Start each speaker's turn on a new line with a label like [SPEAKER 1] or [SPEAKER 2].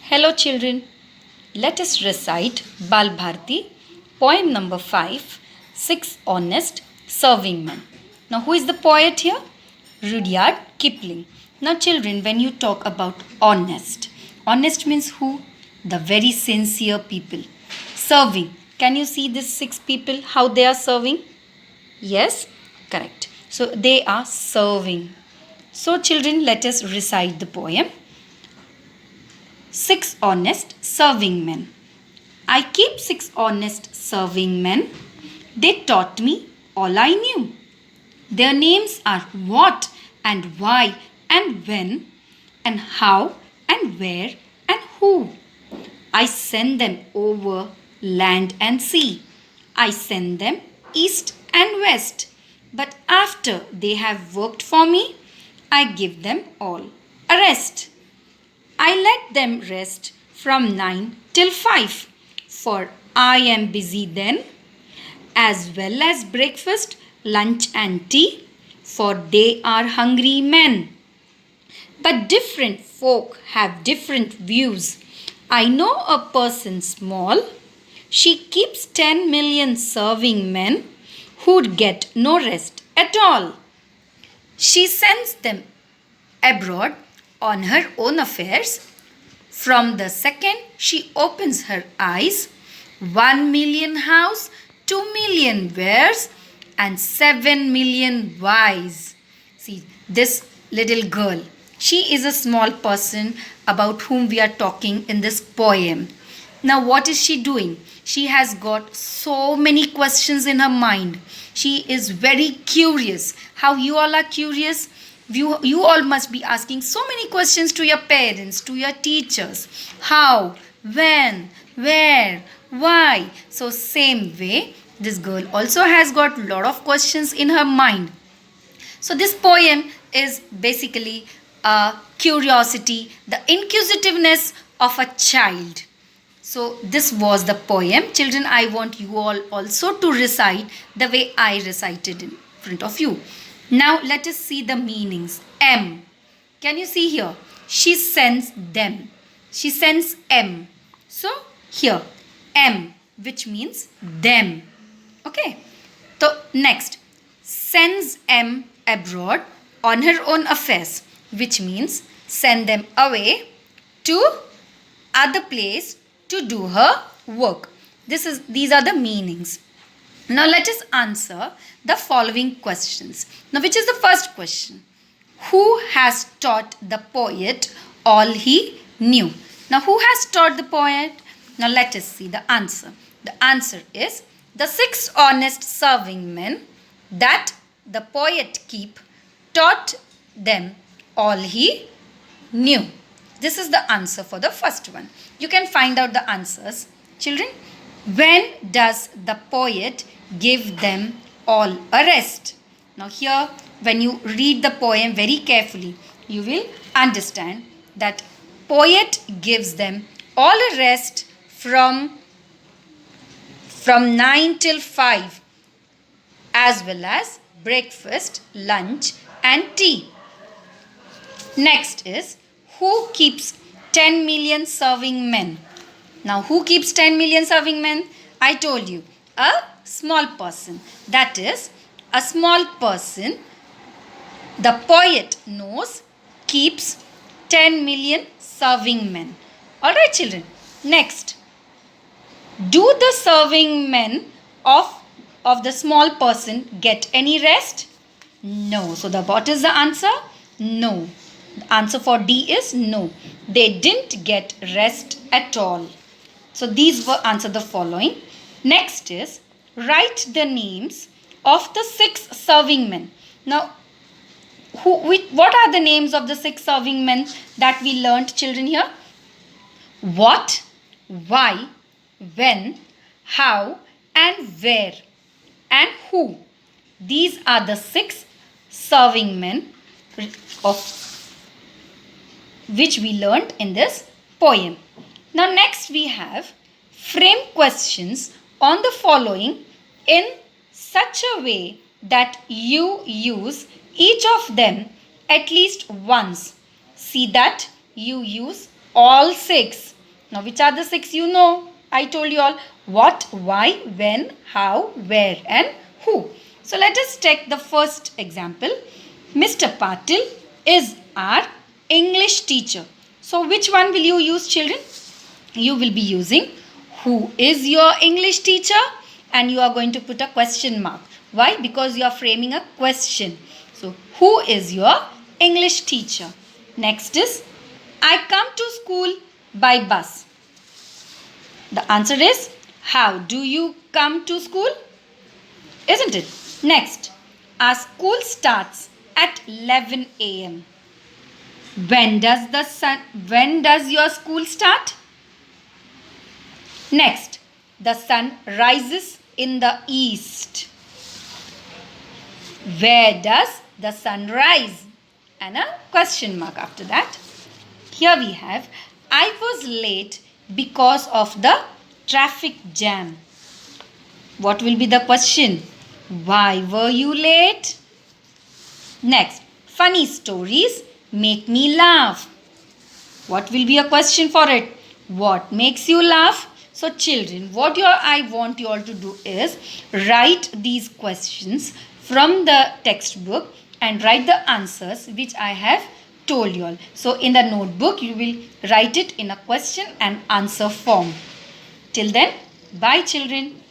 [SPEAKER 1] Hello children, let us recite Bal Bharti, poem number 5, 6 Honest Serving Men. Now who is the poet here? Rudyard Kipling. Now children, when you talk about honest means who? The very sincere people. Serving. Can you see these 6 people, how they are serving? Yes, correct. So they are serving. So children, let us recite the poem. 6 honest serving men. I keep 6 honest serving men. They taught me all I knew. Their names are what and why and when and how and where and who. I send them over land and sea. I send them east and west. But after they have worked for me, I give them all a rest. I let them rest from 9 till 5, for I am busy then, as well as breakfast, lunch, and tea, for they are hungry men. But different folk have different views. I know a person small, she keeps 10 million serving men who'd get no rest at all. She sends them abroad on her own affairs. From the second she opens her eyes, 1 million house, 2 million wares, and 7 million wise. See, this little girl, she is a small person about whom we are talking in this poem. Now, what is she doing? She has got so many questions in her mind. She is very curious. How you all are curious? You all must be asking so many questions to your parents, to your teachers. How, when, where, why? So same way, this girl also has got a lot of questions in her mind. So this poem is basically a curiosity, the inquisitiveness of a child. So this was the poem. Children, I want you all also to recite the way I recited in front of you. Now let us see the meanings. M. Can you see here? She sends them. She sends M. So here M, which means them. Okay. So next, sends M abroad on her own affairs, which means send them away to other place to do her work. These are the meanings. Now let us answer the following questions. Now which is the first question? Who has taught the poet all he knew? Now who has taught the poet? Now let us see the answer. The answer is the 6 honest serving men that the poet keep taught them all he knew. This is the answer for the first one. You can find out the answers. Children, when does the poet give them all a rest? Now here, when you read the poem very carefully, you will understand that poet gives them all a rest from 9 till 5, as well as breakfast, lunch and tea. Next is, who keeps 10 million serving men? Now who keeps 10 million serving men? I told you, a small person. That is, a small person, the poet knows, keeps 10 million serving men. Alright children. Next, do the serving men of the small person get any rest? No. So what is the answer? No. The answer for D is no. They didn't get rest at all. So these were answer the following. Next is, write the names of the 6 serving men. Now, what are the names of the 6 serving men that we learnt, children, here? What, why, when, how, and where, and who. These are the 6 serving men of which we learnt in this poem. Now next we have frame questions on the following in such a way that you use each of them at least once. See that you use all 6. Now, which are the 6 you know? I told you all what, why, when, how, where and who. So, let us take the first example. Mr. Patil is our English teacher. So, which one will you use, children? You will be using who is your English teacher, and you are going to put a question mark. Why? Because you are framing a question. So, who is your English teacher? Next is, I come to school by bus. The answer is, how do you come to school? Isn't it? Next, our school starts at 11 a.m. When does your school start? Next, the sun rises in the east. Where does the sun rise? And a question mark after that. Here we have, I was late because of the traffic jam. What will be the question? Why were you late? Next, funny stories make me laugh. What will be a question for it? What makes you laugh? So children, what I want you all to do is write these questions from the textbook and write the answers which I have told you all. So in the notebook, you will write it in a question and answer form. Till then, bye children.